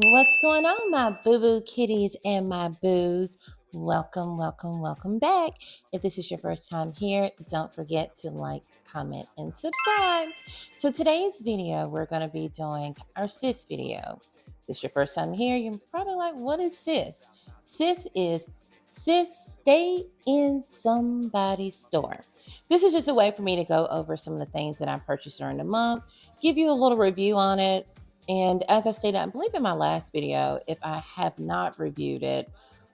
What's going on, my boo-boo kitties and my boos? Welcome, welcome, welcome back. If this is your first time here, don't forget to like, comment, and subscribe. So today's video, we're going to be doing our sis video. If this is your first time here, you're probably like, what is sis? Sis is sis stay in somebody's store. This is just a way for me to go over some of the things that I purchased during the month, give you a little review on it, and as I stated, I believe in my last video, if I have not reviewed it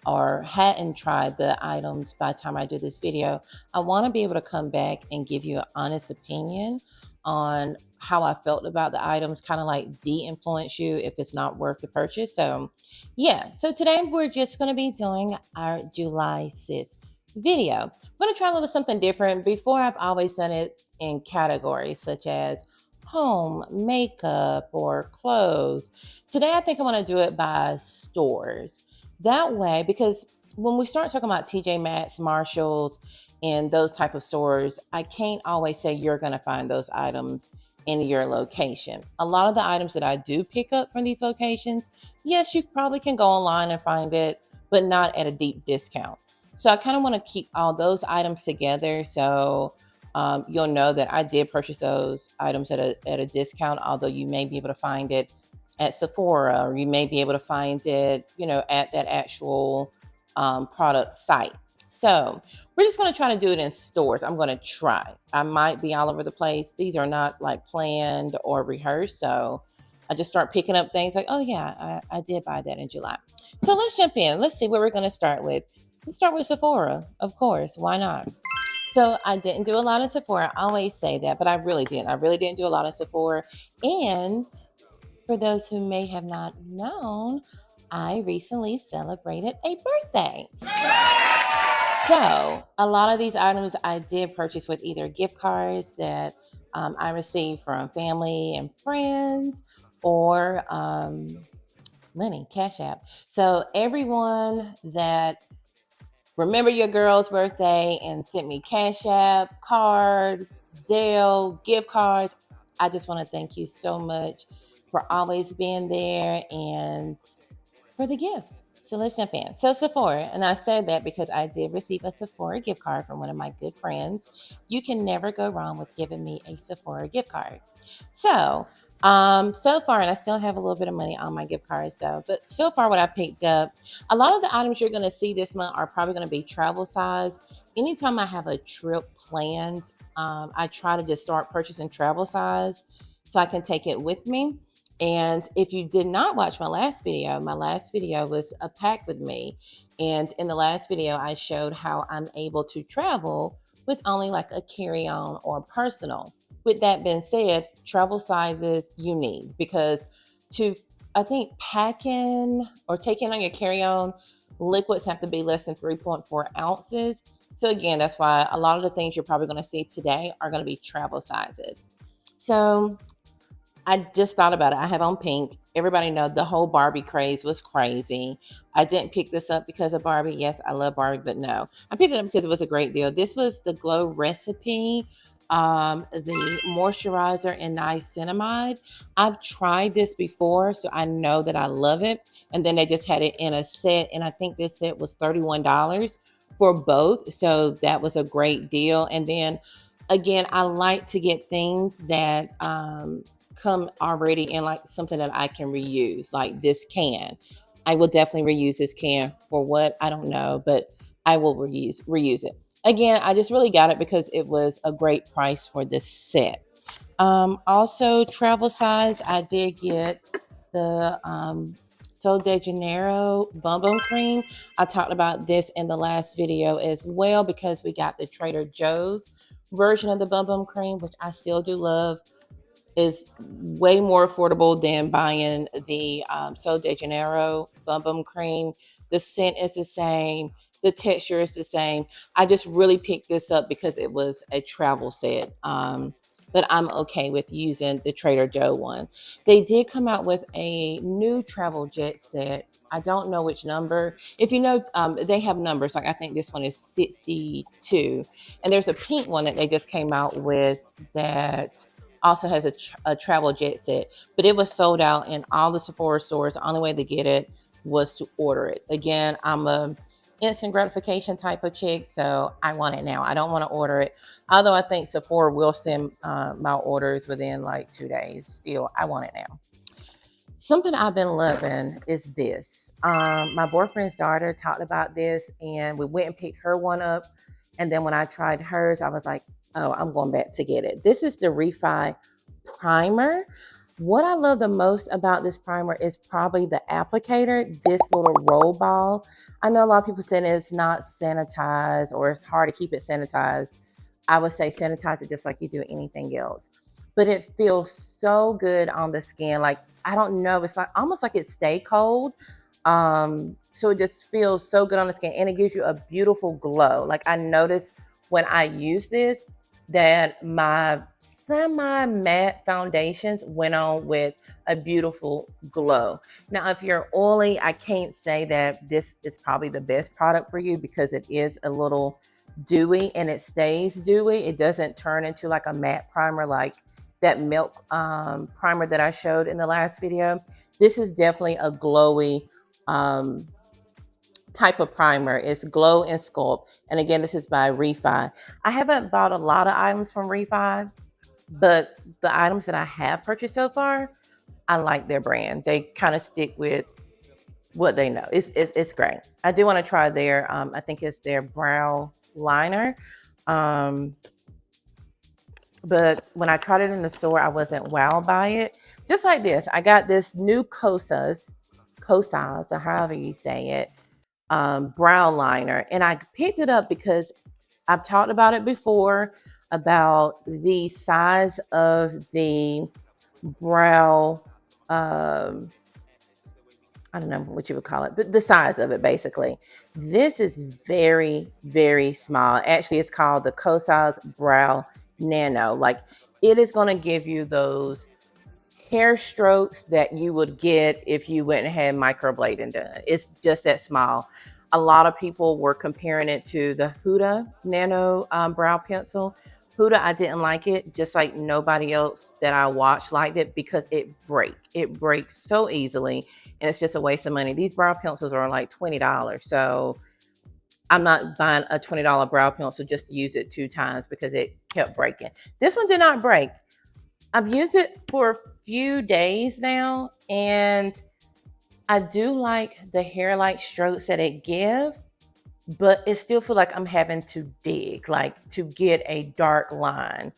or hadn't tried the items by the time I do this video, I want to be able to come back and give you an honest opinion on how I felt about the items, kind of like de-influence you if it's not worth the purchase. So yeah, so today we're just going to be doing our July sis video. I'm going to try a little something different. Before, I've always done it in categories such as home, makeup, or clothes. Today, I think I want to do it by stores. That way, because when we start talking about TJ Maxx, Marshalls, and those type of stores, I can't always say you're going to find those items in your location. A lot of the items that I do pick up from these locations, yes, you probably can go online and find it, but not at a deep discount. So I kind of want to keep all those items together. So you'll know that I did purchase those items at a discount, although you may be able to find it at Sephora, or you may be able to find it, at that actual product site. So we're just going to try to do it in stores. I'm going to try. I might be all over the place. These are not like planned or rehearsed. So I just start picking up things like, oh yeah, I did buy that in July. So let's jump in. Let's see where we're going to start with. Let's start with Sephora, of course. Why not? So I didn't do a lot of Sephora. I always say that, but I really didn't. I really didn't do a lot of Sephora. And for those who may have not known, I recently celebrated a birthday. So a lot of these items I did purchase with either gift cards that I received from family and friends, or money, Cash App. So everyone that remember your girl's birthday and sent me Cash App, cards, Zelle, gift cards, I just want to thank you so much for always being there and for the gifts. So let's jump in. So Sephora, and I said that because I did receive a Sephora gift card from one of my good friends. You can never go wrong with giving me a Sephora gift card. So far, and I still have a little bit of money on my gift card. But so far, what I picked up, a lot of the items you're going to see this month are probably going to be travel size. Anytime I have a trip planned, I try to just start purchasing travel size so I can take it with me. And if you did not watch my last video was a pack with me. And in the last video, I showed how I'm able to travel with only like a carry-on or personal. With that being said, travel sizes you need, because I think packing or taking on your carry-on, liquids have to be less than 3.4 ounces. So again, that's why a lot of the things you're probably going to see today are going to be travel sizes. So I just thought about it. I have on pink. Everybody know the whole Barbie craze was crazy. I didn't pick this up because of Barbie. Yes, I love Barbie, but no. I picked it up because it was a great deal. This was the Glow Recipe, the moisturizer and niacinamide. I've tried this before, so I know that I love it. And then they just had it in a set, and I think this set was $31 for both. So that was a great deal. And then again, I like to get things that come already in like something that I can reuse, like this can. I will definitely reuse this can for what I don't know, but I will reuse it. Again, I just really got it because it was a great price for this set. Also, travel size, I did get the Sol de Janeiro Bum Bum Cream. I talked about this in the last video as well, because we got the Trader Joe's version of the Bum Bum Cream, which I still do love. Is way more affordable than buying the Sol de Janeiro Bum Bum Cream. The scent is the same. The texture is the same. I just really picked this up because it was a travel set. But I'm okay with using the Trader Joe one. They did come out with a new travel jet set. I don't know which number. If you know, they have numbers. Like I think this one is 62. And there's a pink one that they just came out with that also has a travel jet set, but it was sold out in all the Sephora stores. The only way to get it was to order it. Again, I'm a instant gratification type of chick, so I want it now. I don't want to order it. Although I think Sephora will send my orders within like 2 days. Still, I want it now. Something I've been loving is this. My boyfriend's daughter talked about this, and we went and picked her one up. And then when I tried hers, I was like, oh, I'm going back to get it. This is the Refi Primer. What I love the most about this primer is probably the applicator, this little roll ball. I know a lot of people saying it's not sanitized or it's hard to keep it sanitized. I would say sanitize it just like you do anything else. But it feels so good on the skin. Like, I don't know, it's like almost like it stay cold. So it just feels so good on the skin and it gives you a beautiful glow. Like, I noticed when I use this that my semi matte foundations went on with a beautiful glow. Now, if you're oily, I can't say that this is probably the best product for you because it is a little dewy and it stays dewy. It doesn't turn into like a matte primer like that milk primer that I showed in the last video. This is definitely a glowy type of primer. It's Glow and Sculpt. And again, this is by Refi. I haven't bought a lot of items from Refi, but the items that I have purchased so far, I like their brand. They kind of stick with what they know. It's great. I do want to try their, I think it's their brow liner. But when I tried it in the store, I wasn't wowed by it. Just like this, I got this new Kosas, or however you say it, brow liner. And I picked it up because I've talked about it before, about the size of the brow, I don't know what you would call it, but the size of it basically. This is very, very small. Actually, it's called the Kosas Brow Nano. Like, it is going to give you those hair strokes that you would get if you went and had microblading done. It's just that small. A lot of people were comparing it to the Huda Nano brow pencil. Huda, I didn't like it, just like nobody else that I watched liked it because it breaks. It breaks so easily, and it's just a waste of money. These brow pencils are like $20, so I'm not buying a $20 brow pencil just to use it 2 times because it kept breaking. This one did not break. I've used it for a few days now, and I do like the hair-like strokes that it gives, but it still feel like I'm having to dig, like to get a dark line.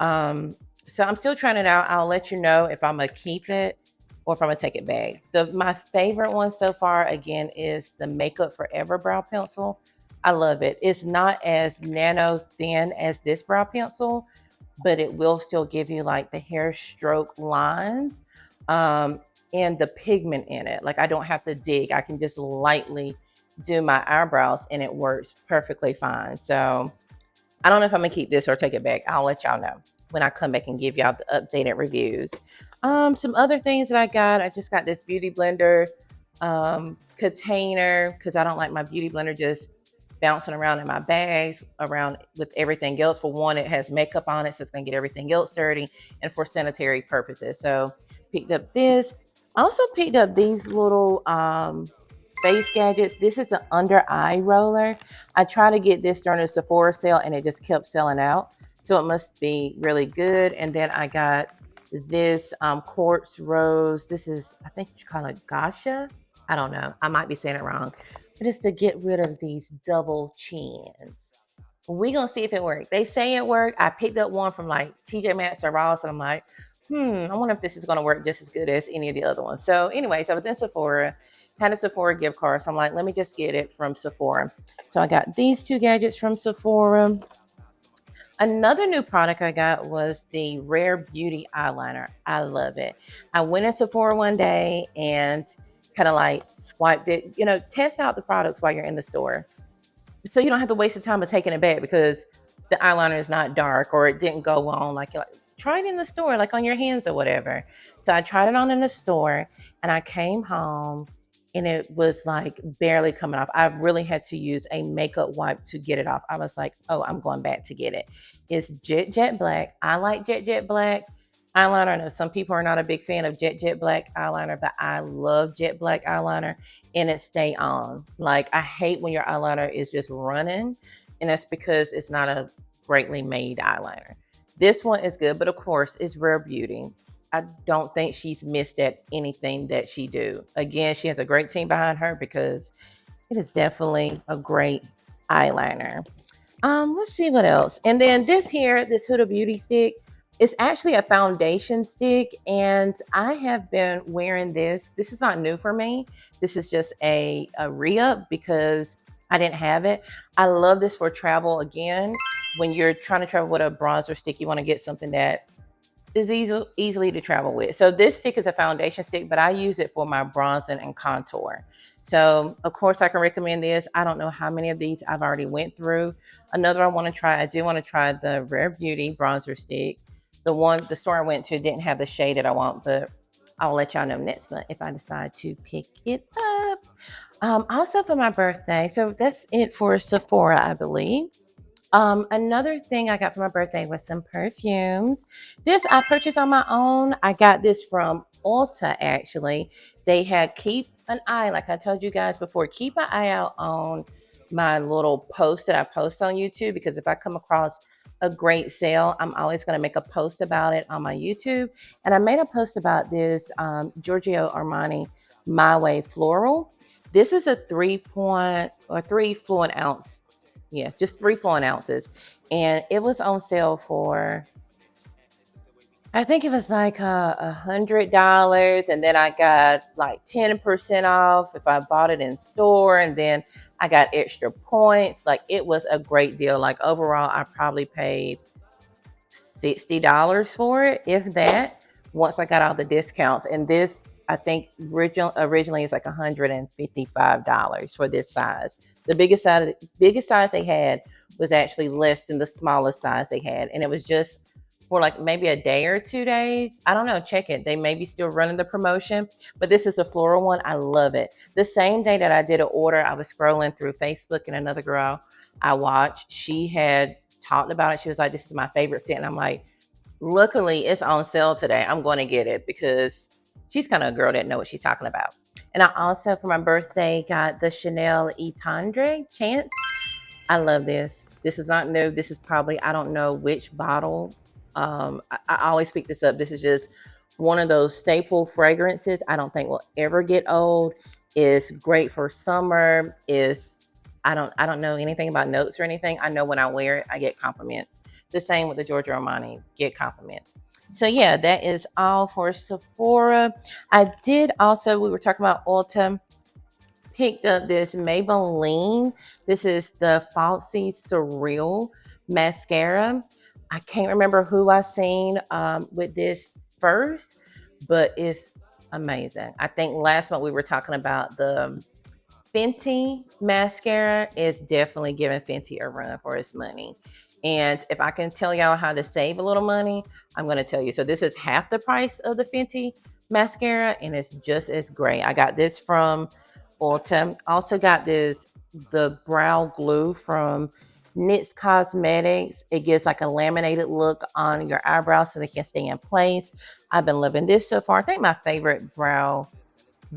So I'm still trying it out. I'll let you know if I'm gonna keep it or if I'm gonna take it back. My favorite one so far, again, is the Makeup Forever brow pencil. I love it. It's not as nano thin as this brow pencil, but it will still give you like the hair stroke lines and the pigment in it. Like, I don't have to dig. I can just lightly do my eyebrows and it works perfectly fine. So I don't know if I'm gonna keep this or take it back. I'll let y'all know when I come back and give y'all the updated reviews. Some other things that I just got this beauty blender container because I don't like my beauty blender just bouncing around in my bags around with everything else. For one, it has makeup on it, so it's gonna get everything else dirty, and for sanitary purposes. So picked up this. I also picked up these little face gadgets. This is the under eye roller. I tried to get this during a Sephora sale and it just kept selling out. So it must be really good. And then I got this quartz rose. This is, I think you call it Gasha. I don't know. I might be saying it wrong. But it's to get rid of these double chins. We gonna see if it works. They say it worked. I picked up one from like TJ Maxx or Ross, and I'm like, I wonder if this is gonna work just as good as any of the other ones. So, anyways, I was in Sephora, had a Sephora gift card, so I'm like, let me just get it from Sephora. So I got these 2 gadgets from Sephora. Another new product I got was the Rare Beauty eyeliner. I love it. I went in Sephora one day and kind of like swiped it. Test out the products while you're in the store, so you don't have to waste the time of taking it back because the eyeliner is not dark or it didn't go on. Like, try it in the store, like on your hands or whatever. So I tried it on in the store and I came home and it was like barely coming off. I really had to use a makeup wipe to get it off. I was like, oh, I'm going back to get it. It's Jet Black. I like Jet Black. eyeliner. I know some people are not a big fan of jet black eyeliner, but I love jet black eyeliner and it stay on. Like I hate when your eyeliner is just running, and that's because it's not a greatly made eyeliner. This one is good, but of course it's Rare Beauty. I don't think she's missed at anything that she do. Again, she has a great team behind her because it is definitely a great eyeliner. Let's see what else. And then this here, this Huda Beauty stick, is actually a foundation stick, and I have been wearing this. This is not new for me. This is just a re-up because I didn't have it. I love this for travel. Again, when you're trying to travel with a bronzer stick, you want to get something that is easily to travel with. So this stick is a foundation stick, but I use it for my bronzing and contour. So of course I can recommend this. I don't know how many of these I've already went through. Another I want to try, I do want to try the Rare Beauty bronzer stick. The store I went to didn't have the shade that I want, but I'll let y'all know next month if I decide to pick it up. Also for my birthday. So that's it for Sephora, I believe. Another thing I got for my birthday was some perfumes. This I purchased on my own. I got this from Ulta actually. They had keep an eye, like I told you guys before, keep an eye out on my little post that I post on YouTube because if I come across a great sale, I'm always going to make a post about it on my YouTube. And I made a post about this Giorgio Armani My Way Floral. This is a 3 fluid ounce, yeah, just 3 fluid ounces. And it was on sale for, I think it was like $100. And then I got like 10% off if I bought it in store. And then I got extra points. Like it was a great deal. Like overall, I probably paid $60 for it, if that, once I got all the discounts. And this, I think, originally is like $155 for this size. The biggest size they had was actually less than the smallest size they had, and it was just for like maybe a day or 2 days. I don't know. Check it. They may be still running the promotion, but this is a floral one. I love it. The same day that I did an order, I was scrolling through Facebook, and another girl I watched, she had talked about it. She was like, "This is my favorite scent," and I'm like, luckily it's on sale today. I'm going to get it because she's kind of a girl that knows what she's talking about. And I also, for my birthday, got the Chanel Etendre Chance. I love this. This is not new. This is probably, I don't know which bottle. I always pick this up. This is just one of those staple fragrances. I don't think will ever get old. Is great for summer. Is I don't know anything about notes or anything. I know when I wear it, I get compliments. The same with the Giorgio Armani, get compliments. So yeah, that is all for Sephora. I did also, we were talking about Ulta, picked up this Maybelline. This is the Falsy Surreal mascara. I can't remember who I seen with this first, but it's amazing. I think last month we were talking about the Fenty mascara. Is definitely giving Fenty a run for its money. And if I can tell y'all how to save a little money, I'm going to tell you. So this is half the price of the Fenty mascara, and it's just as great. I got this from Ulta. Also got the brow glue from NYX Cosmetics. It gives like a laminated look on your eyebrows so they can stay in place. I've been loving this so far. I think my favorite brow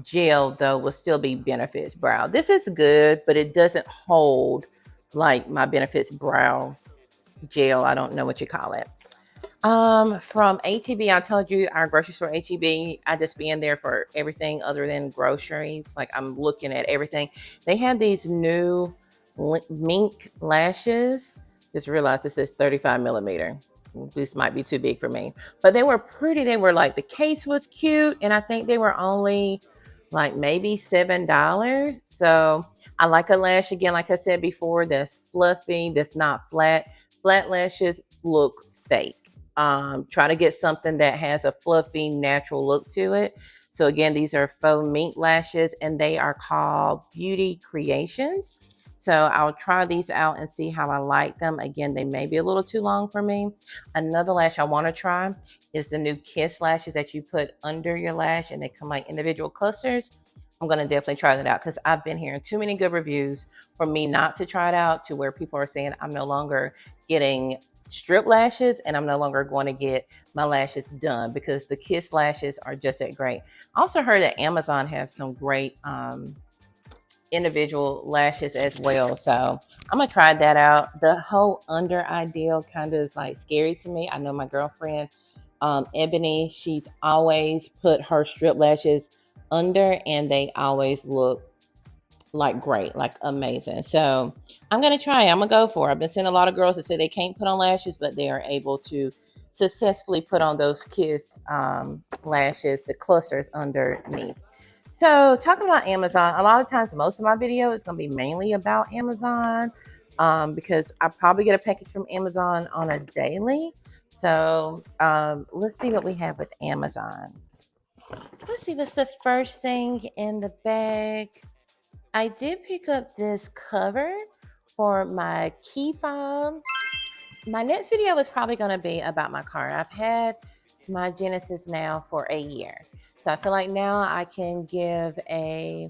gel though will still be Benefits brow. This is good, but it doesn't hold like my Benefits brow gel. I don't know what you call it. From HEB, I told you our grocery store HEB. I just be in there for everything other than groceries. Like I'm looking at everything. They have these new mink lashes. Just realized this is 35 millimeter. This might be too big for me, but they were pretty. They were like, the case was cute, and I think they were only like maybe $7. So I like a lash, again, like I said before, that's fluffy, that's not flat. Flat lashes look fake. Try to get something that has a fluffy, natural look to it. So again, these are faux mink lashes, and they are called Beauty Creations. So I'll try these out and see how I like them. Again, they may be a little too long for me. Another lash I want to try is the new Kiss lashes that you put under your lash, and they come like individual clusters. I'm going to definitely try that out because I've been hearing too many good reviews for me not to try it out, to where people are saying I'm no longer getting strip lashes and I'm no longer going to get my lashes done because the Kiss lashes are just that great. I also heard that Amazon have some great individual lashes as well. So I'm gonna try that out. The whole under ideal kind of is like scary to me. I know my girlfriend, Ebony, she's always put her strip lashes under and they always look like great, like amazing. So I'm gonna try it. I'm gonna go for it. I've been seeing a lot of girls that say they can't put on lashes, but they are able to successfully put on those Kiss lashes, the clusters underneath. So talking about Amazon, a lot of times, most of my video is going to be mainly about Amazon because I probably get a package from Amazon on a daily. So let's see what we have with Amazon. Let's see what's the first thing in the bag. I did pick up this cover for my key fob. My next video is probably going to be about my car. I've had my Genesis now for a year. So I feel like now I can give a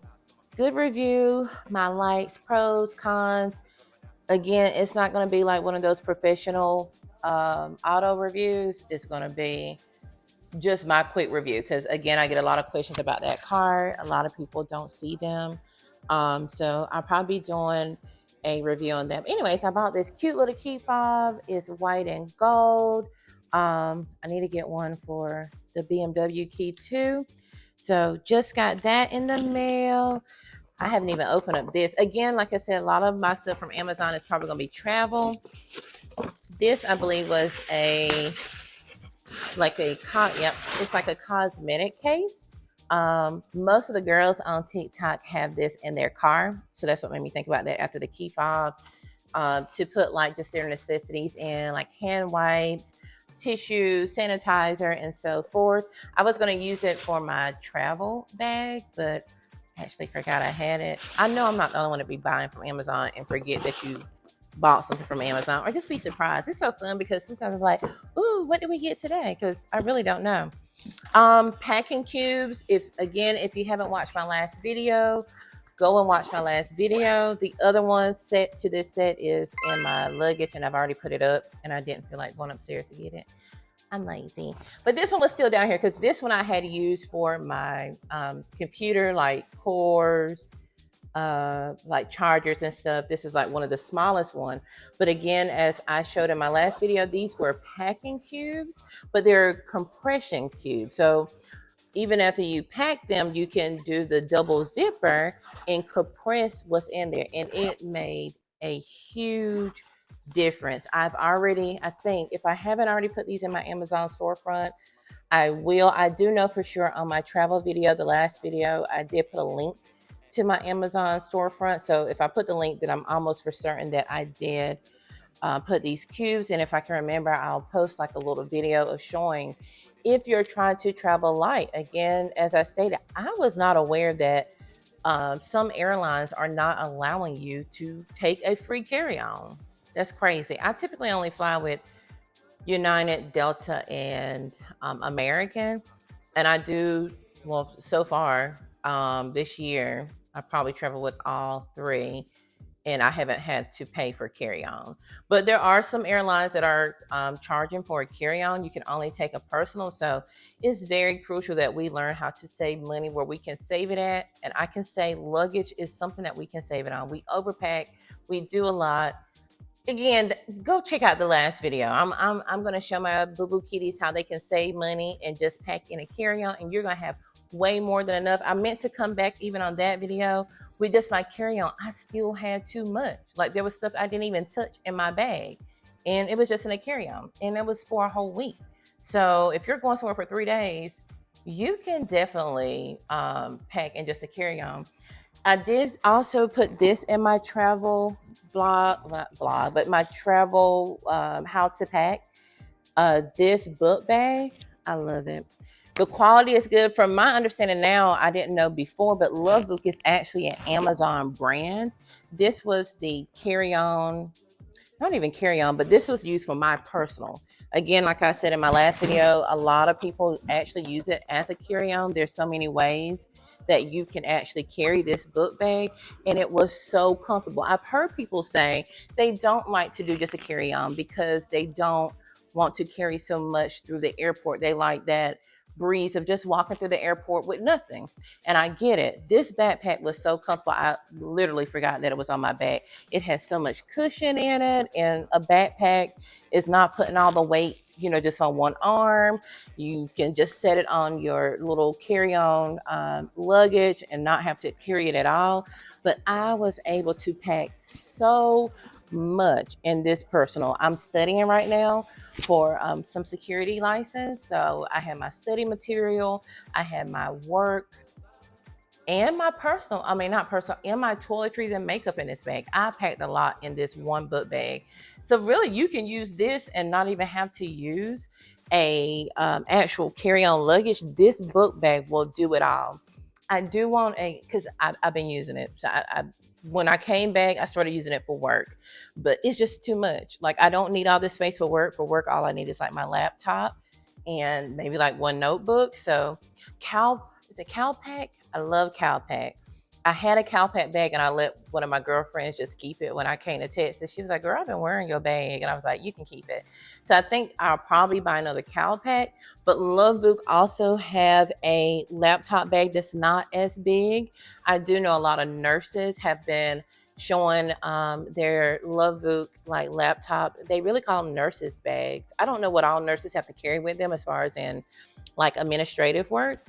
good review, my likes, pros, cons. Again, it's not going to be like one of those professional auto reviews. It's going to be just my quick review because, again, I get a lot of questions about that car. A lot of people don't see them. So I'll probably be doing a review on them. Anyways, I bought this cute little key fob. It's white and gold. I need to get one for the BMW key too. So just got that in the mail. I haven't even opened up this. Again, like I said, a lot of my stuff from Amazon is probably going to be travel. This, I believe, was it's like a cosmetic case. Most of the girls on TikTok have this in their car. So that's what made me think about that after the key fob. To put like just their necessities in, like hand wipes, tissue, sanitizer, and so forth. I was going to use it for my travel bag, but I actually forgot I had it. I know I'm not the only one to be buying from Amazon and forget that you bought something from Amazon or just be surprised. It's so fun because sometimes I'm like, ooh, what did we get today? Because I really don't know. Packing cubes. If you haven't watched my last video, go and watch my last video. The other one set to this set is in my luggage and I've already put it up and I didn't feel like going upstairs to get it. I'm lazy. But this one was still down here because this one I had used for my computer, like cores, like chargers and stuff. This is like one of the smallest one. But again, as I showed in my last video, these were packing cubes, but they're compression cubes. So even after you pack them, you can do the double zipper and compress what's in there. And it made a huge difference. I think if I haven't already put these in my Amazon storefront, I will. I do know for sure on my travel video, the last video, I did put a link to my Amazon storefront. So if I put the link, then I'm almost for certain that I did put these cubes. And if I can remember, I'll post like a little video of showing if you're trying to travel light. Again, as I stated, I was not aware that some airlines are not allowing you to take a free carry-on. That's crazy. I typically only fly with United, Delta, and American. And I do, well, so far this year, I probably traveled with all three and I haven't had to pay for carry-on. But there are some airlines that are charging for a carry-on. You can only take a personal. So it's very crucial that we learn how to save money where we can save it at. And I can say luggage is something that we can save it on. We overpack. We do a lot. Again, go check out the last video. I'm going to show my boo-boo kitties how they can save money and just pack in a carry-on, and you're going to have way more than enough. I meant to come back even on that video with just my carry-on. I still had too much. Like there was stuff I didn't even touch in my bag, and it was just in a carry-on, and it was for a whole week. So if you're going somewhere for 3 days, you can definitely pack in just a carry-on. I did also put this in my travel but my travel how to pack. This book bag, I love it. The quality is good. From my understanding now, I didn't know before, but Love Book is actually an Amazon brand. This was the carry-on, not even carry-on, but this was used for my personal. Again, like I said in my last video, a lot of people actually use it as a carry-on. There's so many ways that you can actually carry this book bag, and it was so comfortable. I've heard people say they don't like to do just a carry-on because they don't want to carry so much through the airport. They like that breeze of just walking through the airport with nothing. And I get it. This backpack was so comfortable. I literally forgot that it was on my back. It has so much cushion in it, and a backpack is not putting all the weight, just on one arm. You can just set it on your little carry-on luggage and not have to carry it at all. But I was able to pack so much in this personal. I'm studying right now for some security license. So I had my study material, I had my work, and my personal, I mean, not personal, and my toiletries and makeup in this bag. I packed a lot in this one book bag. So really, you can use this and not even have to use a actual carry-on luggage. This book bag will do it all. I do want because I've been using it. So when I came back, I started using it for work, but it's just too much. Like, I don't need all this space for work. For work, all I need is like my laptop and maybe like one notebook. So is it Calpack? I love Calpack. I had a Calpack bag and I let one of my girlfriends just keep it when I came to Texas. She was like, "Girl, I've been wearing your bag." And I was like, "You can keep it." So I think I'll probably buy another Calpack. But Lovebook also have a laptop bag that's not as big. I do know a lot of nurses have been showing their Lovebook like laptop. They really call them nurses bags. I don't know what all nurses have to carry with them as far as in like administrative work.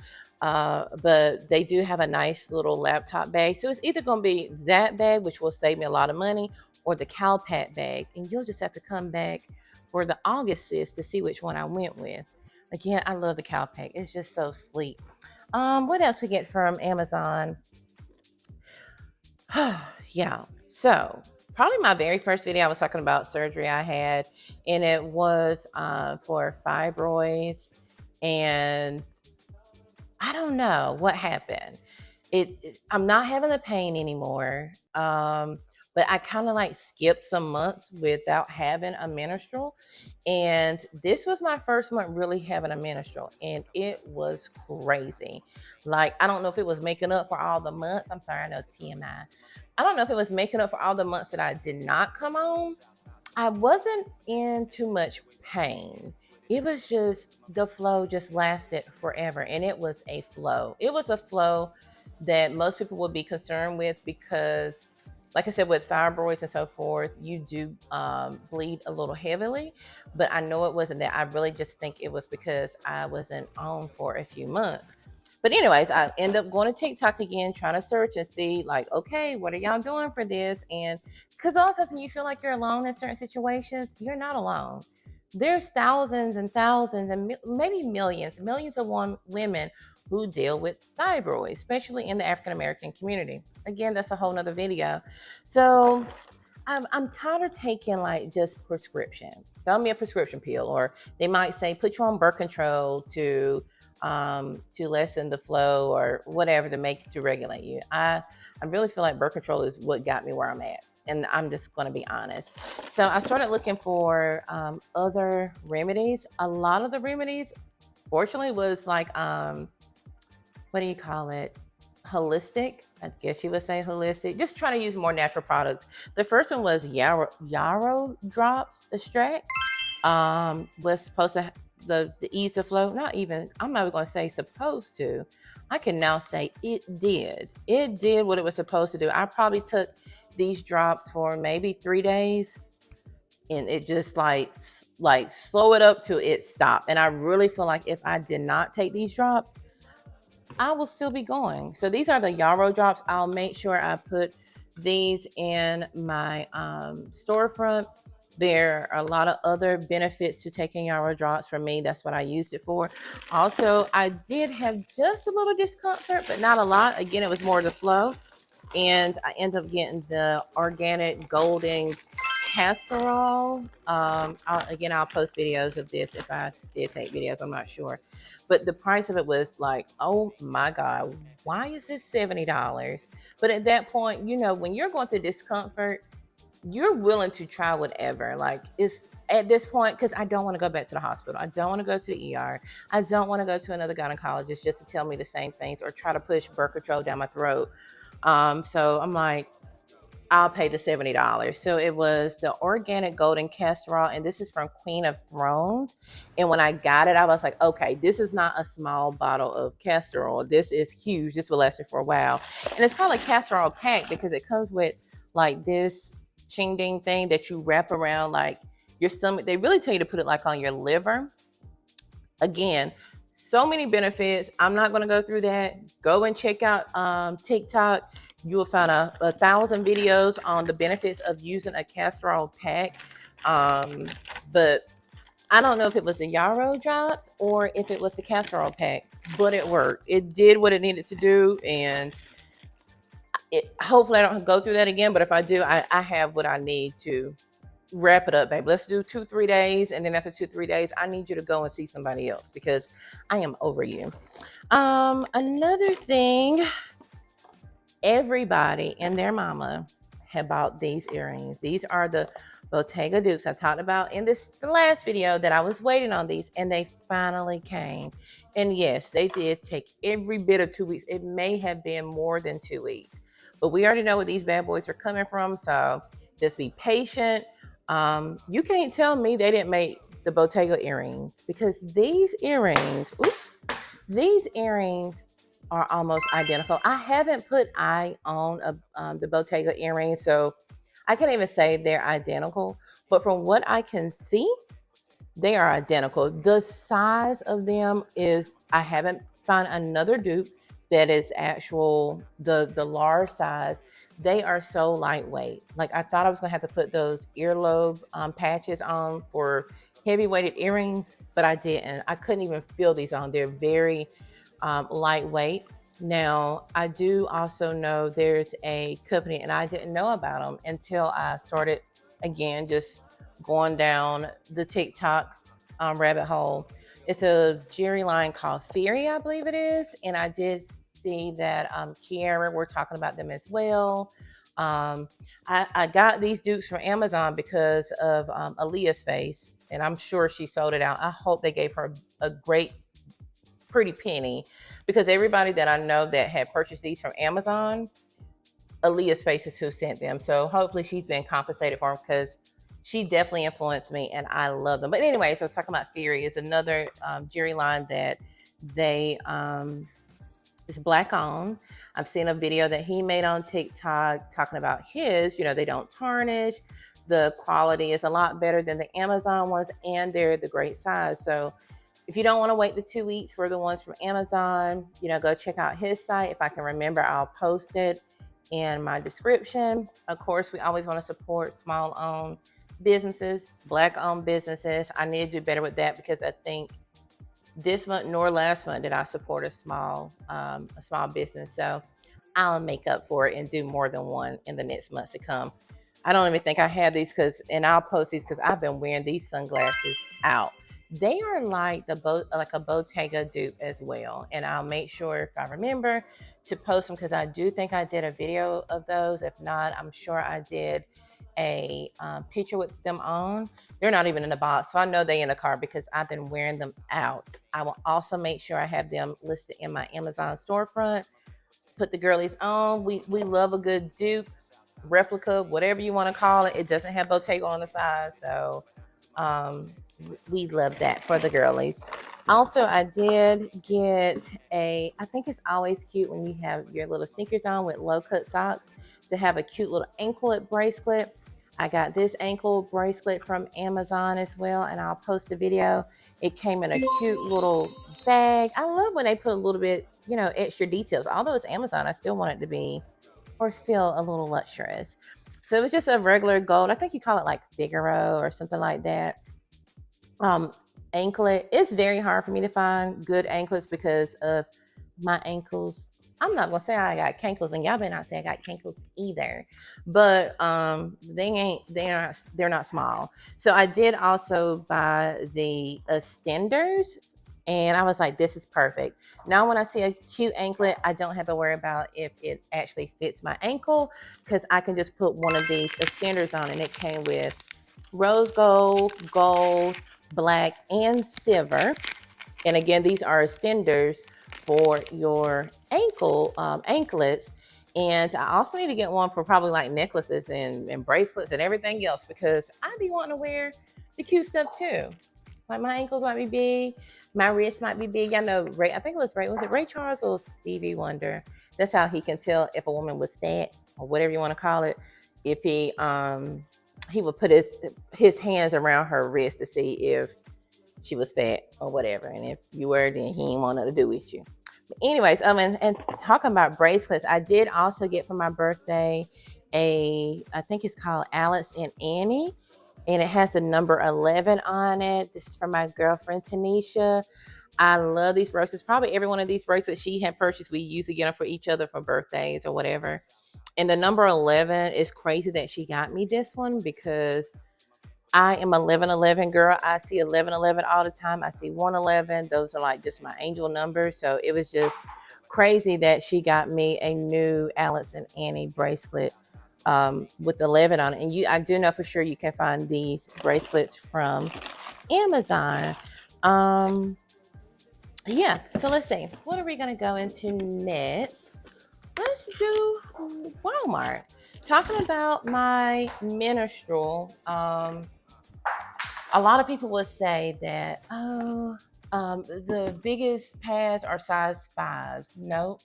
But they do have a nice little laptop bag. So it's either going to be that bag, which will save me a lot of money, or the Calpat bag. And you'll just have to come back for the August sis to see which one I went with. Again, I love the Calpack. It's just so sleek. What else we get from Amazon? Yeah. So probably my very first video, I was talking about surgery I had, and it was for fibroids, and I don't know what happened. I'm not having the pain anymore. But I kind of like skipped some months without having a menstrual. And this was my first month really having a menstrual. And it was crazy. Like, I don't know if it was making up for all the months. I'm sorry, I know TMI. I don't know if it was making up for all the months that I did not come on. I wasn't in too much pain. It was just the flow just lasted forever. And it was a flow. It was a flow that most people would be concerned with because, like I said, with fibroids and so forth, you do bleed a little heavily. But I know it wasn't that. I really just think it was because I wasn't on for a few months. But anyways, I end up going to TikTok again, trying to search and see, like, okay, what are y'all doing for this? And because also when you feel like you're alone in certain situations, you're not alone. There's thousands and thousands and maybe millions of women who deal with fibroids, especially in the African American community. Again, that's a whole nother video. So I'm tired of taking like just prescription. Tell me a prescription pill, or they might say put you on birth control to lessen the flow or whatever to regulate you. I really feel like birth control is what got me where I'm at. And I'm just going to be honest. So I started looking for other remedies. A lot of the remedies, fortunately, was like, what do you call it? Holistic. I guess you would say holistic. Just trying to use more natural products. The first one was yarrow drops extract. Was supposed to the ease the flow. Not even. I'm not going to say supposed to. I can now say it did. It did what it was supposed to do. I probably took these drops for maybe 3 days, and it just like slow it up till it stopped. And I really feel like if I did not take these drops, I will still be going. So these are the yarrow drops. I'll make sure I put these in my storefront. There are a lot of other benefits to taking yarrow drops. For me, that's what I used it for. Also, I did have just a little discomfort, but not a lot. Again, it was more the flow. And I ended up getting the organic golden castor. I'll post videos of this if I did take videos. I'm not sure. But the price of it was like, oh my God, why is this $70? But at that point, when you're going through discomfort, you're willing to try whatever. Like, it's at this point, because I don't want to go back to the hospital. I don't want to go to the ER. I don't want to go to another gynecologist just to tell me the same things or try to push birth control down my throat. So I'm like, I'll pay the $70. So it was the organic golden castor oil, and this is from Queen of Thrones. And when I got it, I was like, okay, this is not a small bottle of castor oil. This is huge. This will last me for a while. And it's called a castor oil pack because it comes with like this ching ding thing that you wrap around like your stomach. They really tell you to put it like on your liver. Again, so many benefits. I'm not going to go through that. Go and check out TikTok. You will find a 1,000 videos on the benefits of using a castor oil pack. But I don't know if it was the yarrow drops or if it was the castor oil pack, but it worked. It did what it needed to do, and hopefully I don't go through that again. But if I do, I have what I need to wrap it up, babe. Let's do 2-3 days, and then after 2-3 days, I need you to go and see somebody else because I am over you. Another thing, everybody and their mama had bought these earrings. These are the Bottega dupes I talked about in the last video that I was waiting on these, and they finally came. And yes, they did take every bit of 2 weeks. It may have been more than 2 weeks, but we already know where these bad boys are coming from, so just be patient. You can't tell me they didn't make the Bottega earrings because these earrings are almost identical. I haven't put eye on the Bottega earrings, so I can't even say they're identical. But from what I can see, they are identical. The size of them is, I haven't found another dupe that is actual the large size. They are so lightweight. Like I thought I was gonna have to put those earlobe patches on for heavy weighted earrings, but I didn't. I couldn't even feel these on. They're very lightweight. Now I do also know there's a company, and I didn't know about them until I started again just going down the TikTok rabbit hole. It's a jewelry line called Fury, I believe it is, and I did see that Kiara, we're talking about them as well. I got these dupes from Amazon because of Aaliyah's face, and I'm sure she sold it out. I hope they gave her a great, pretty penny because everybody that I know that had purchased these from Amazon, Aaliyah's face is who sent them. So hopefully she's been compensated for them because she definitely influenced me and I love them. But anyways, I was talking about Fury. It's another jewelry line that they it's black owned. I've seen a video that he made on TikTok talking about his, they don't tarnish. The quality is a lot better than the Amazon ones, and they're the great size. So if you don't want to wait the 2 weeks for the ones from Amazon, go check out his site. If I can remember, I'll post it in my description. Of course, we always want to support small owned businesses, black owned businesses. I need to do better with that because I think this month nor last month did I support a small business. So I'll make up for it and do more than one in the next months to come. I don't even think I have these and I'll post these because I've been wearing these sunglasses out. They are like a Bottega dupe as well. And I'll make sure if I remember to post them because I do think I did a video of those. If not, I'm sure I did a picture with them on. They're not even in the box, so I know they're in the car because I've been wearing them out. I will also make sure I have them listed in my Amazon storefront. Put the girlies on. We love a good dupe, replica, whatever you want to call it. It doesn't have Bottega on the side, so we love that for the girlies. Also, I did get I think it's always cute when you have your little sneakers on with low cut socks to have a cute little anklet bracelet. I got this ankle bracelet from Amazon as well, and I'll post a video. It came in a cute little bag. I love when they put a little bit, extra details. Although it's Amazon, I still want it to be or feel a little luxurious. So it was just a regular gold. I think you call it like Figaro or something like that. Anklet. It's very hard for me to find good anklets because of my ankles. I'm not gonna say I got cankles, and y'all better not say I got cankles either. But they're not small. So I did also buy the extenders, and I was like, this is perfect. Now when I see a cute anklet, I don't have to worry about if it actually fits my ankle because I can just put one of these extenders on, and it came with rose gold, black, and silver. And again, these are extenders for your anklets. And I also need to get one for probably like necklaces and bracelets and everything else because I be wanting to wear the cute stuff too. Like my ankles might be big, my wrist might be big. I know Ray. I think it was Ray. Was it Ray Charles or Stevie Wonder? That's how he can tell if a woman was fat or whatever you want to call it. If he would put his hands around her wrist to see if she was fat or whatever, and if you were, then he ain't want nothing to do with you. But anyways, and talking about bracelets, I did also get for my birthday I think it's called Alice and Annie, and it has the number 11 on it. This is from my girlfriend Tanisha. I love these bracelets. Probably every one of these bracelets she had purchased, we usually get them for each other for birthdays or whatever. And the number 11 is crazy that she got me this one because I am 1111 girl. I see 1111 all the time. I see 111. Those are like just my angel numbers. So it was just crazy that she got me a new Alice and Annie bracelet with 11 on it. And I do know for sure you can find these bracelets from Amazon. Yeah. So let's see. What are we gonna go into next? Let's do Walmart. Talking about my menstrual. A lot of people would say that, the biggest pads are size fives. Nope.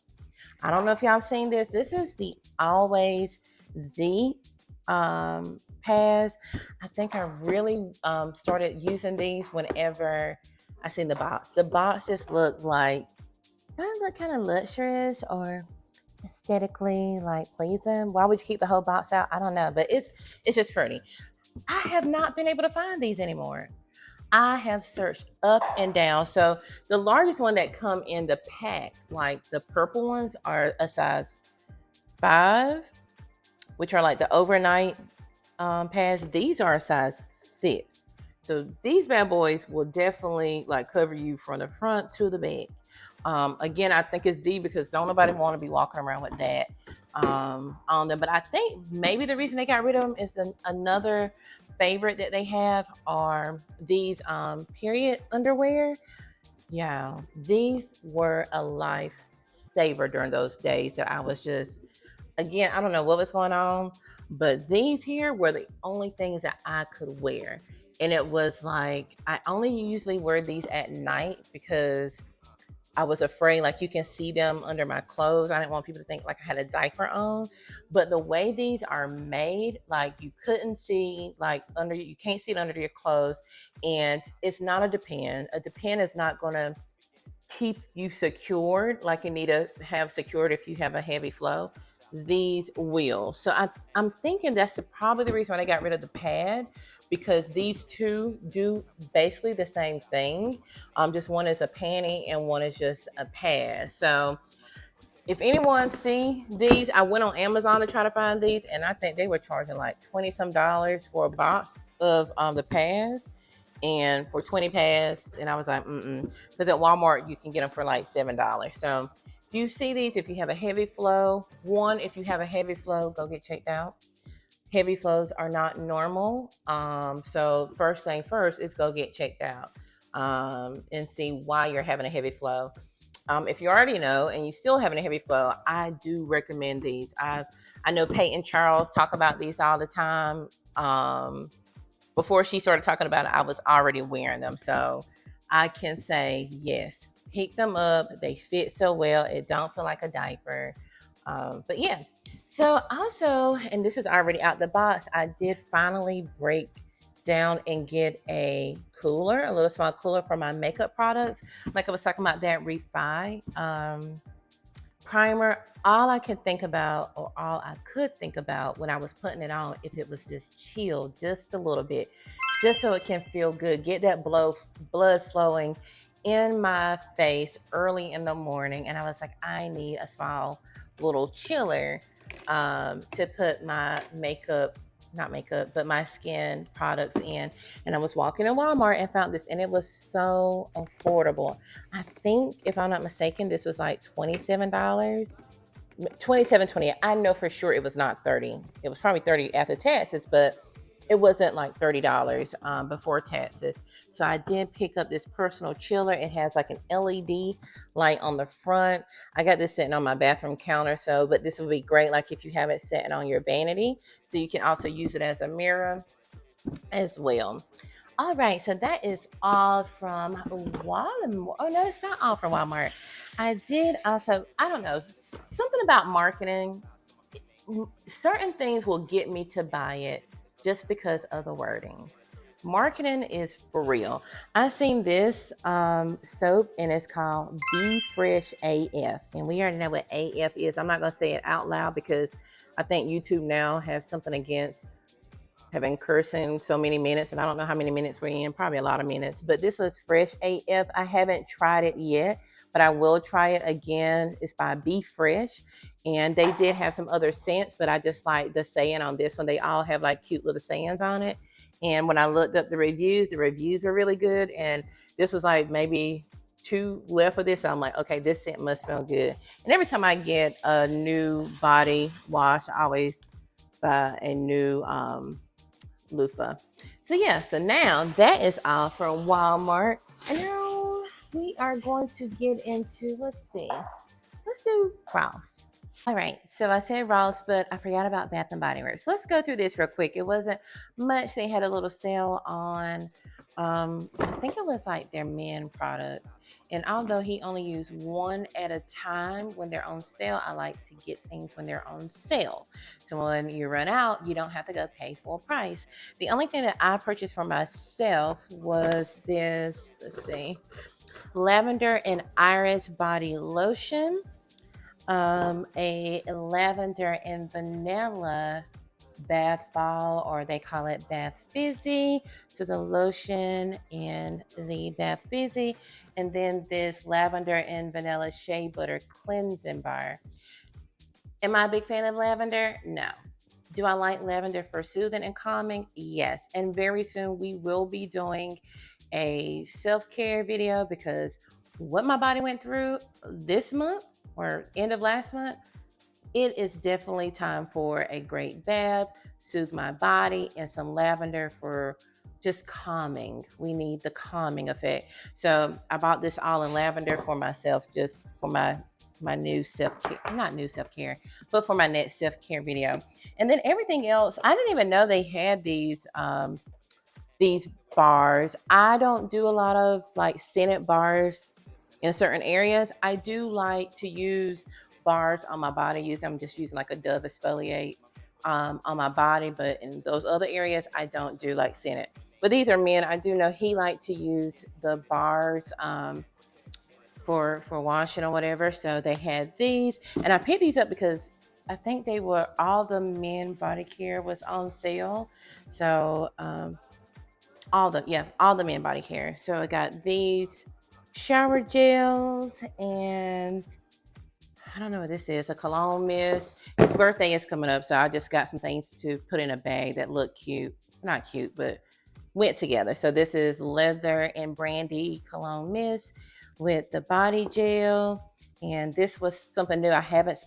I don't know if y'all have seen this. This is the Always Z pads. I think I really started using these whenever I seen the box. The box just looked like, kind of luxurious or aesthetically like pleasing. Why would you keep the whole box out? I don't know, but it's just pretty. I have not been able to find these anymore. I have searched up and down. So the largest one that come in the pack, like the purple ones, are a size 5, which are like the overnight pads. These are a size 6. So these bad boys will definitely like cover you from the front to the back. Again, I think it's Z because don't nobody want to be walking around with that on them. But I think maybe the reason they got rid of them is another favorite that they have are these period underwear. Yeah, these were a lifesaver during those days that I was just, again, I don't know what was going on, but these here were the only things that I could wear. And it was like, I only usually wear these at night because I was afraid, like you can see them under my clothes. I didn't want people to think like I had a diaper on. But the way these are made, like you couldn't see like you can't see it under your clothes. And it's not a depend. A depend is not gonna keep you secured like you need to have secured if you have a heavy flow. These will. So I'm thinking that's probably the reason why they got rid of the pad because these two do basically the same thing. Just one is a panty and one is just a pad. So if anyone see these, I went on Amazon to try to find these, and I think they were charging like 20 some dollars for a box of the pads, and for 20 pads, and I was like, because at Walmart you can get them for like $7. So if you see these, if you have a heavy flow, if you have a heavy flow, go get checked out. Heavy flows are not normal. So first thing first is go get checked out and see why you're having a heavy flow. If you already know and you still having a heavy flow, I do recommend these. I know Peyton Charles talk about these all the time. Before she started talking about it, I was already wearing them. So I can say, yes, pick them up. They fit so well. It don't feel like a diaper. But yeah. So also, and this is already out the box, I did finally break down and get a little small cooler for my makeup products. Like I was talking about that Refi primer. All I could think about when I was putting it on, if it was just chilled just a little bit, just so it can feel good, get that blood flowing in my face early in the morning. And I was like, I need a small little chiller to put my my skin products in. And I was walking in Walmart and found this, and it was so affordable. I think, if I'm not mistaken, this was like $27, $27.28. I know for sure it was not 30. It was probably 30 after taxes, but it wasn't like $30 before taxes. So I did pick up this personal chiller. It has like an LED light on the front. I got this sitting on my bathroom counter. So, but this would be great, like if you have it sitting on your vanity, so you can also use it as a mirror as well. All right, so that is all from Walmart. Oh no, it's not all from Walmart. I did also, I don't know, something about marketing. Certain things will get me to buy it just because of the wording. Marketing is for real. I seen this soap and it's called Be Fresh AF, and we already know what AF is. I'm not gonna say it out loud because I think YouTube now has something against have been cursing so many minutes, and I don't know how many minutes we're in, probably a lot of minutes. But this was Fresh AF. I haven't tried it yet, but I will try it again. It's by Be Fresh, and they did have some other scents, but I just like the saying on this one. They all have like cute little sayings on it. And when I looked up the reviews are really good. And this was like maybe two left of this. So I'm like, okay, this scent must smell good. And every time I get a new body wash, I always buy a new loofah. So yeah, so now that is all from Walmart. And now we are going to get into, let's do Ross. All right, so I said Ross, but I forgot about Bath and Body Works. Let's go through this real quick. It wasn't much. They had a little sale on, I think it was like their men products. And although he only used one at a time when they're on sale, I like to get things when they're on sale. So when you run out, you don't have to go pay full price. The only thing that I purchased for myself was this, let's see, lavender and iris body lotion, a lavender and vanilla bath ball, or they call it bath fizzy. So the lotion and the bath fizzy, and then this lavender and vanilla shea butter cleansing bar. Am I a big fan of lavender? No. Do I like lavender for soothing and calming? Yes. And very soon we will be doing a self-care video, because what my body went through this month or end of last month, it is definitely time for a great bath, soothe my body, and some lavender for just calming. We need the calming effect. So I bought this all in lavender for myself, just for my new self-care, not new self-care, but for my next self-care video. And then everything else, I didn't even know they had these bars. I don't do a lot of like scented bars in certain areas. I do like to use bars on my body. I'm just using like a Dove exfoliate on my body, but in those other areas, I don't do like scented. But these are men. I do know he liked to use the bars for washing or whatever. So they had these, and I picked these up because I think they were, all the men body care was on sale. So all the men body care. So I got these shower gels, and I don't know what this is, a cologne mist. His birthday is coming up, so I just got some things to put in a bag that look cute. Not cute, but went together. So this is leather and brandy cologne mist with the body gel. And this was something new. I haven't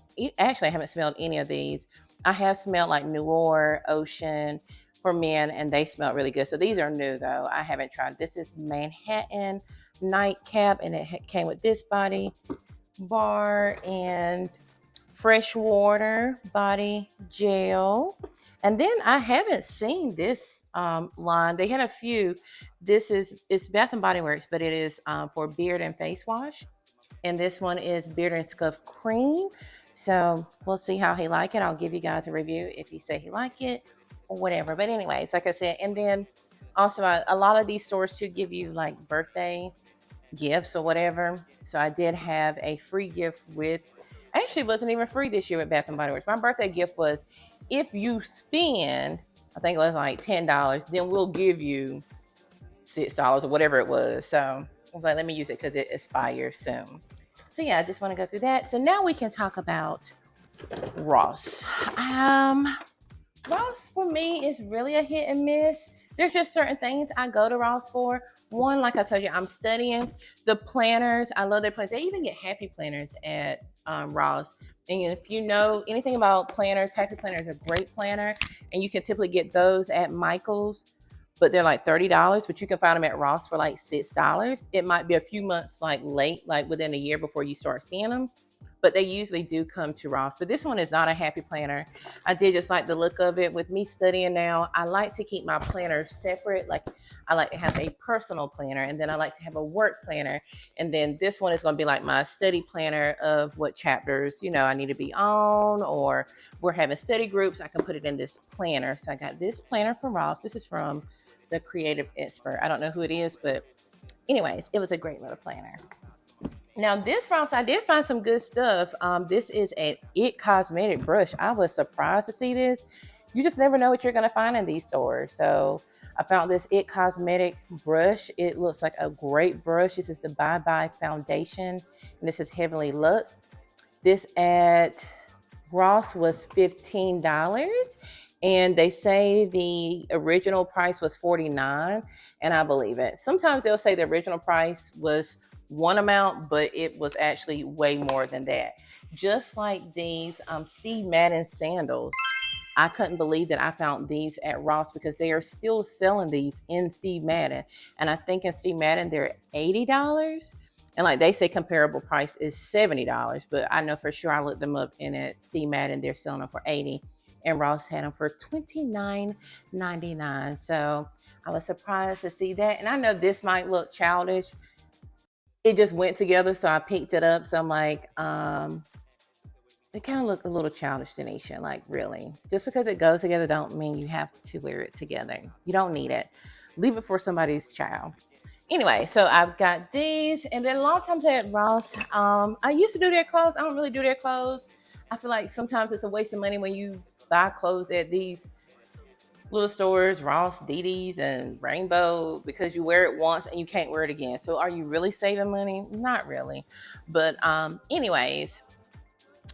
smelled any of these. I have smelled like Noir, Ocean for men, and they smell really good. So these are new though. I haven't tried. This is Manhattan nightcap, and it came with this body bar and fresh water body gel. And then I haven't seen this line. They had a few. It's Bath and Body Works, but it is for beard and face wash. And this one is beard and scuff cream. So we'll see how he like it. I'll give you guys a review if he say he like it or whatever. But anyways, like I said, and then also a lot of these stores too give you like birthday gifts or whatever. So I did have a free gift with, actually it wasn't even free this year with Bath and Body Works. My birthday gift was, if you spend, I think it was like $10, then we'll give you $6 or whatever it was. So I was like, let me use it because it expires soon. So yeah, I just want to go through that. So now we can talk about Ross. Ross for me is really a hit and miss. There's just certain things I go to Ross for. One, like I told you, I'm studying the planners. I love their planners. They even get happy planners at Ross. And if you know anything about planners, Happy Planner is a great planner, and you can typically get those at Michael's, but they're like $30. But you can find them at Ross for like $6. It might be a few months like late, like within a year before you start seeing them, but they usually do come to Ross. But this one is not a Happy Planner. I did just like the look of it. With me studying now, I like to keep my planners separate. Like I like to have a personal planner, and then I like to have a work planner, and then this one is going to be like my study planner of what chapters, I need to be on, or we're having study groups. I can put it in this planner. So I got this planner from Ross. This is from the Creative Expert. I don't know who it is, but anyways, it was a great little planner. Now this Ross, I did find some good stuff. This is an It Cosmetic brush. I was surprised to see this. You just never know what you're going to find in these stores. So I found this It Cosmetic brush. It looks like a great brush. This is the Bye Bye Foundation, and this is Heavenly Luxe. This at Ross was $15, and they say the original price was $49, and I believe it. Sometimes they'll say the original price was one amount, but it was actually way more than that. Just like these Steve Madden sandals. I couldn't believe that I found these at Ross because they are still selling these in Steve Madden. And I think in Steve Madden, they're $80. And like they say, comparable price is $70. But I know for sure I looked them up, and at Steve Madden, they're selling them for $80. And Ross had them for $29.99. So I was surprised to see that. And I know this might look childish. It just went together, so I picked it up. So I'm like, it kind of looked a little childish, Denisha. Like, really? Just because it goes together don't mean you have to wear it together. You don't need it. Leave it for somebody's child. Anyway, so I've got these. And then a lot of times at Ross, I used to do their clothes. I don't really do their clothes. I feel like sometimes it's a waste of money when you buy clothes at these little stores, Ross, DD's, and Rainbow, because you wear it once and you can't wear it again. So are you really saving money? Not really. But anyways,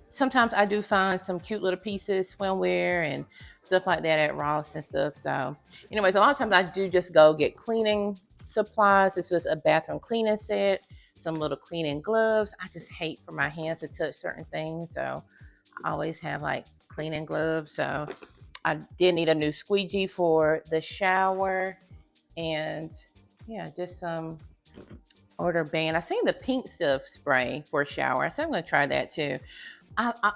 sometimes I do find some cute little pieces, swimwear and stuff like that at Ross and stuff. So anyways, a lot of times I do just go get cleaning supplies. This was a bathroom cleaning set, some little cleaning gloves. I just hate for my hands to touch certain things. So I always have like cleaning gloves. So I did need a new squeegee for the shower, and yeah, just some order band. I seen the pink stuff spray for a shower. I said I'm going to try that too.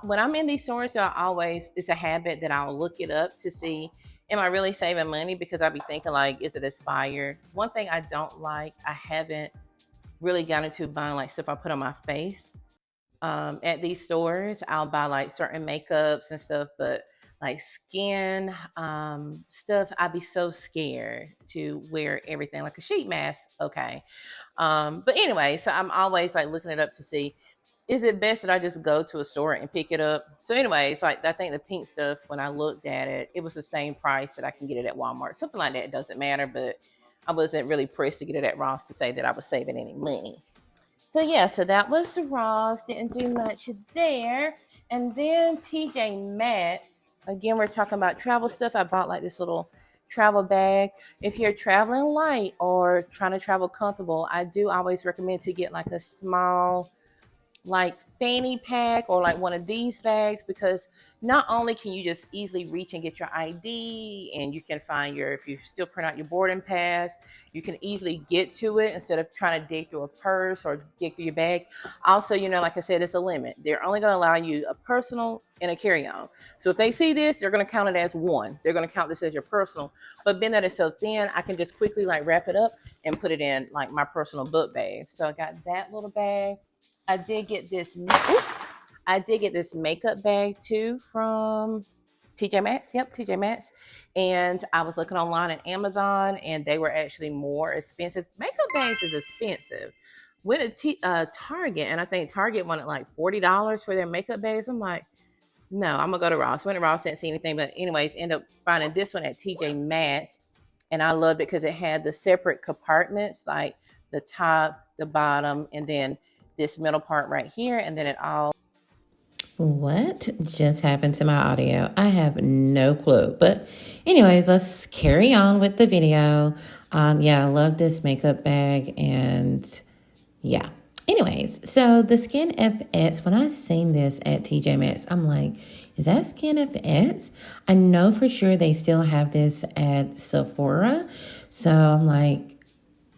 When I'm in these stores, it's a habit that I'll look it up to see, am I really saving money? Because I'll be thinking like, is it expired? One thing I don't like, I haven't really gotten into buying like stuff I put on my face. At these stores, I'll buy like certain makeups and stuff, but like skin stuff, I'd be so scared to wear everything. Like a sheet mask, okay. But anyway, so I'm always like looking it up to see, is it best that I just go to a store and pick it up? So anyway, it's like I think the pink stuff, when I looked at it, it was the same price that I can get it at Walmart. Something like that. It doesn't matter, but I wasn't really pressed to get it at Ross to say that I was saving any money. So yeah, so that was Ross. Didn't do much there. And then TJ Maxx. Again, we're talking about travel stuff. I bought like this little travel bag. If you're traveling light or trying to travel comfortable, I do always recommend to get like a small like fanny pack or like one of these bags, because not only can you just easily reach and get your ID, and you can find if you still print out your boarding pass, you can easily get to it instead of trying to dig through a purse or dig through your bag. Also, like I said, it's a limit. They're only going to allow you a personal and a carry-on. So if they see this, they're going to count it as one. They're going to count this as your personal. But being that it's so thin, I can just quickly like wrap it up and put it in like my personal book bag. So I got that little bag. I did get this makeup bag too from TJ Maxx. Yep, TJ Maxx. And I was looking online at Amazon, and they were actually more expensive. Makeup bags is expensive. Went to Target, and I think Target wanted like $40 for their makeup bags. I'm like, no, I'm gonna go to Ross. Went to Ross, didn't see anything, but anyways, end up finding this one at TJ Maxx, and I loved it because it had the separate compartments, like the top, the bottom, and then this middle part right here, and then it all. What just happened to my audio? I have no clue. But anyways, let's carry on with the video. Yeah, I love this makeup bag, and yeah. Anyways, so the Skin FX, when I seen this at TJ Maxx, I'm like, is that Skin FX? I know for sure they still have this at Sephora. So I'm like,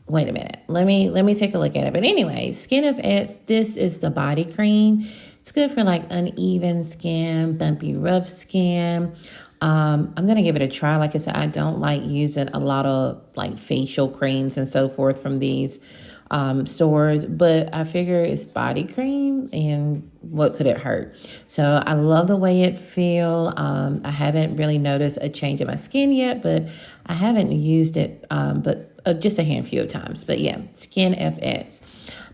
wait a minute. Let me take a look at it. But anyway, Skin FX, this is the body cream. It's good for like uneven skin, bumpy, rough skin. I'm gonna give it a try. Like I said, I don't like using a lot of like facial creams and so forth from these stores, but I figure it's body cream and what could it hurt? So I love the way it feel. I haven't really noticed a change in my skin yet, but I haven't used it, but just a handful of times. But yeah, Skin FX.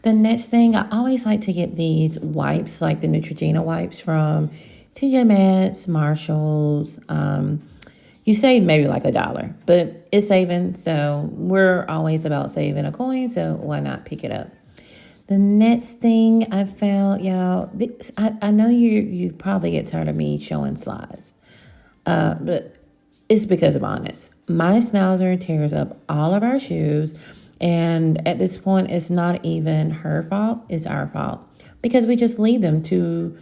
The next thing, I always like to get these wipes, like the Neutrogena wipes from TJ Maxx, Marshalls. You save maybe like $1, but it's saving. So we're always about saving a coin. So why not pick it up? The next thing I found, y'all, I know you probably get tired of me showing slides, but it's because of Onyx. My schnauzer tears up all of our shoes. And at this point, it's not even her fault. It's our fault because we just leave them to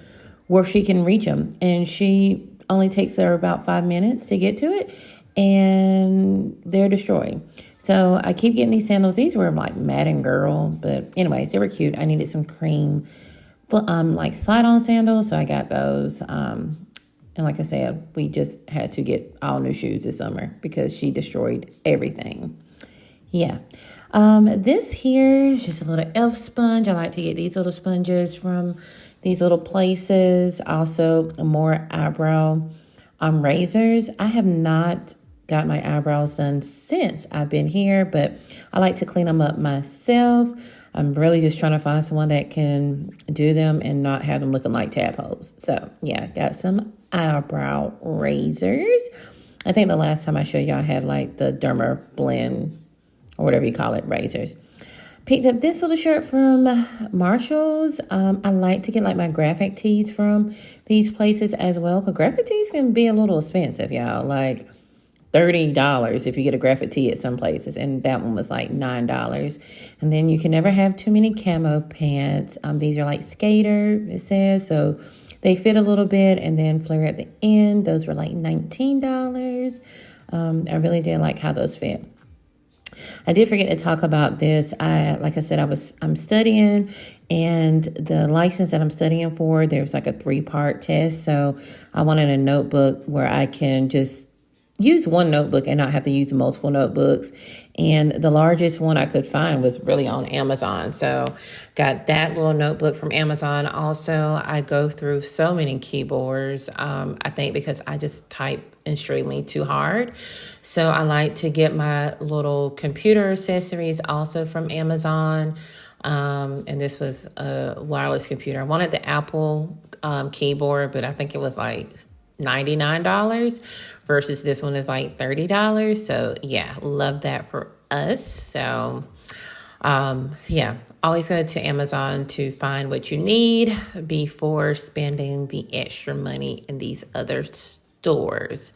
where she can reach them. And she only takes her about 5 minutes to get to it. And they're destroyed. So I keep getting these sandals. These were like Madden Girl. But anyways, they were cute. I needed some cream, like slide-on sandals. So I got those. And like I said, we just had to get all new shoes this summer because she destroyed everything. Yeah. This here is just a little elf sponge. I like to get these little sponges from these little places. Also, more eyebrow razors. I have not got my eyebrows done since I've been here, but I like to clean them up myself. I'm really just trying to find someone that can do them and not have them looking like tadpoles. So, yeah, got some eyebrow razors. I think the last time I showed y'all I had like the Derma Blend or whatever you call it, razors. Picked up this little shirt from Marshalls. I like to get like my graphic tees from these places as well. Because graphic tees can be a little expensive, y'all. Like $30 if you get a graphic tee at some places. And that one was like $9. And then you can never have too many camo pants. These are like skater, it says. So they fit a little bit and then flare at the end. Those were like $19. I really did like how those fit. I did forget to talk about this. Like I said, I'm studying, and the license that I'm studying for, there's like a 3-part test. So I wanted a notebook where I can just use one notebook and not have to use multiple notebooks. And the largest one I could find was really on Amazon. So got that little notebook from Amazon. Also, I go through so many keyboards, I think because I just type extremely too hard. So I like to get my little computer accessories also from Amazon. And this was a wireless computer. I wanted the Apple keyboard, but I think it was like $99 versus this one is like $30. So yeah, love that for us. So yeah, always go to Amazon to find what you need before spending the extra money in these other stores.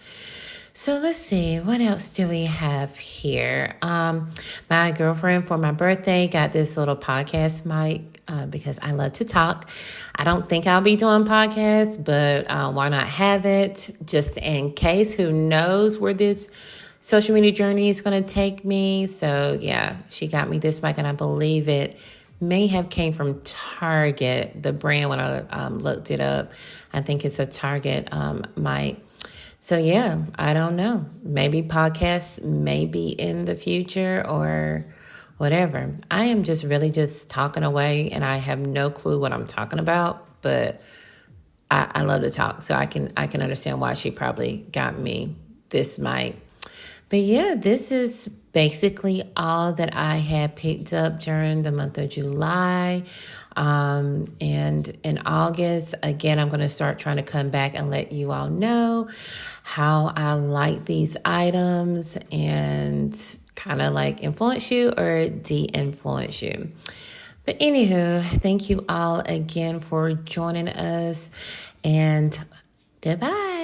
So let's see, what else do we have here? My girlfriend for my birthday got this little podcast mic because I love to talk. I don't think I'll be doing podcasts, but why not have it just in case? Who knows where this social media journey is going to take me? So yeah, she got me this mic, and I believe it may have came from Target, the brand, when I looked it up. I think it's a Target mic. So yeah, I don't know. Maybe podcasts may be in the future or whatever. I am just really just talking away, and I have no clue what I'm talking about, but I love to talk. So I can understand why she probably got me this mic. But yeah, this is basically all that I had picked up during the month of July. And in August, again, I'm going to start trying to come back and let you all know how I like these items and kind of like influence you or de-influence you. But anywho, thank you all again for joining us, and goodbye.